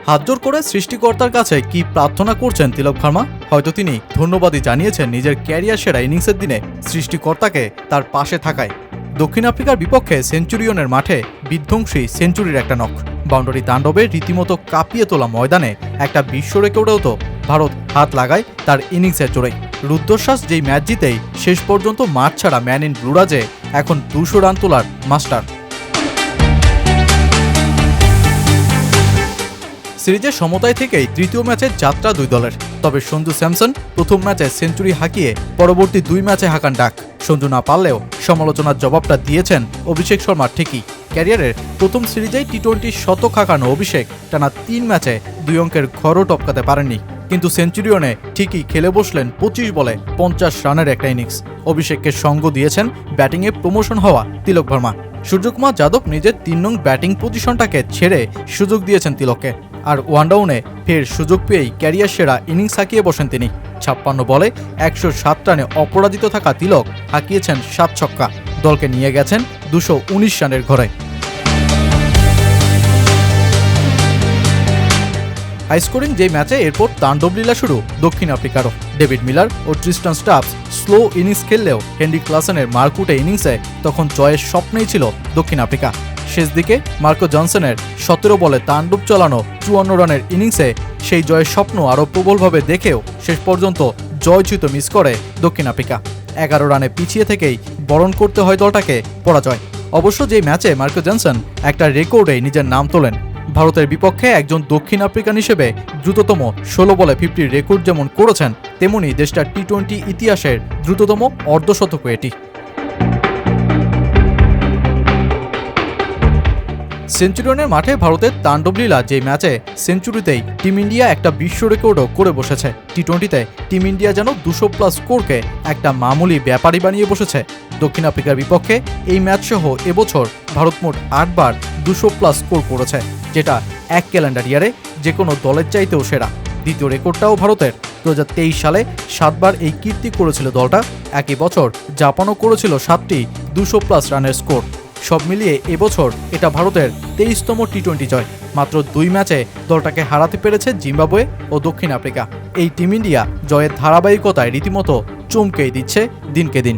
হাতজোড় করে সৃষ্টিকর্তার কাছে কি প্রার্থনা করছেন তিলক ভার্মা? হয়তো তিনি ধন্যবাদই জানিয়েছেন নিজের ক্যারিয়ার সেরা ইনিংসের দিনে সৃষ্টিকর্তাকে তার পাশে থাকায়। দক্ষিণ আফ্রিকার বিপক্ষে সেঞ্চুরিয়নের মাঠে বিধ্বংসী সেঞ্চুরির একটা নক, বাউন্ডারি তাণ্ডবে রীতিমতো কাঁপিয়ে তোলা ময়দানে একটা বিশ্ব রেকর্ডেও তো ভারত হাত লাগায় তার ইনিংসের জোরেই। রুদ্ধশ্বাস যেই ম্যাচ জিতেই শেষ পর্যন্ত মাঠ ছাড়া ম্যান ইন ব্লুরাজে এখন 200 রান তোলার মাস্টার। সিরিজের সমতায় থেকেই তৃতীয় ম্যাচে যাত্রা দুই দলের। তবে সঞ্জু স্যামসন প্রথম ম্যাচে সেঞ্চুরি হাঁকিয়ে পরবর্তী 2 ম্যাচে হাঁকান ডাক। সঞ্জু না পারলেও সমালোচনার জবাবটা দিয়েছেন অভিষেক শর্মা ঠিকই। ক্যারিয়ারের প্রথম সিরিজেই টি-20 শতক হাঁকানো অভিষেক টানা 3 ম্যাচে 2 অঙ্কের ঘরও টপকাতে পারেননি, কিন্তু সেঞ্চুরিয়নে ঠিকই খেলে বসলেন 25 বলে 50 রানের একটা ইনিংস। অভিষেককে সঙ্গ দিয়েছেন ব্যাটিংয়ে প্রমোশন হওয়া তিলক ভার্মা। সূর্যকুমার যাদব নিজের 3 নং ব্যাটিং পজিশনটাকে ছেড়ে সুযোগ দিয়েছেন তিলককে, আর ওয়ানডাউনে ফের সুযোগ পেয়েই ক্যারিয়ার সেরা ইনিংস হাঁকিয়ে বসেন তিনি। 56 বলে 107 রানে অপরাজিত থাকা তিলক হাঁকিয়েছেন 7 ছক্কা, দলকে নিয়ে গেছেন 219 রানের ঘরে। হাইস্কোরিং যে ম্যাচে এরপর তাণ্ডবলীলা শুরু দক্ষিণ আফ্রিকারও। ডেভিড মিলার ও ট্রিস্টান স্টাফস স্লো ইনিংস খেললেও হেনরি ক্লাসেনের মারকুটে ইনিংসে তখন জয়ের স্বপ্নেই ছিল দক্ষিণ আফ্রিকা। শেষ দিকে মার্কো জনসনের 17 বলে তাণ্ডব চালানো 54 রানের ইনিংসে সেই জয়ের স্বপ্ন আরও প্রবলভাবে দেখেও শেষ পর্যন্ত জয়চ্যুত মিস করে দক্ষিণ আফ্রিকা। 11 রানে পিছিয়ে থেকেই বরণ করতে হয় দলটাকে পরাজয়। অবশ্য যেই ম্যাচে মার্কো জনসন একটা রেকর্ডে নিজের নাম তোলেন। ভারতের বিপক্ষে একজন দক্ষিণ আফ্রিকান হিসেবে দ্রুততম 16 বলে 50 রেকর্ড যেমন করেছেন, তেমনি দেশটার টি-20 ইতিহাসের দ্রুততম অর্ধশতকও এটি। সেঞ্চুরিয়নের মাঠে ভারতের তাণ্ডবলীলা যে ম্যাচে সেঞ্চুরিতেই টিম ইন্ডিয়া একটা বিশ্ব রেকর্ডও করে বসেছে। টি-20তে টিম ইন্ডিয়া যেন 200+ স্কোরকে একটা মামুলি ব্যাপারই বানিয়ে বসেছে। দক্ষিণ আফ্রিকার বিপক্ষে এই ম্যাচ সহ এবছর ভারত মোট 8 বার 200+ স্কোর করেছে, যেটা এক ক্যালেন্ডার ইয়ারে যে কোনো দলের চাইতেও সেরা। দ্বিতীয় রেকর্ডটাও ভারতের। 2023 সালে 7 বার এই কীর্তি করেছিল দলটা। একই বছর জাপানও করেছিল 7টি 200+ রানের স্কোর। সব মিলিয়ে এবছর এটা ভারতের 23তম টি-20 জয়। মাত্র 2 ম্যাচে দলটাকে হারাতে পেরেছে জিম্বাবুয়ে ও দক্ষিণ আফ্রিকা। এই টিম ইন্ডিয়া জয়ের ধারাবাহিকতায় রীতিমতো চমকেই দিচ্ছে দিনকে দিন।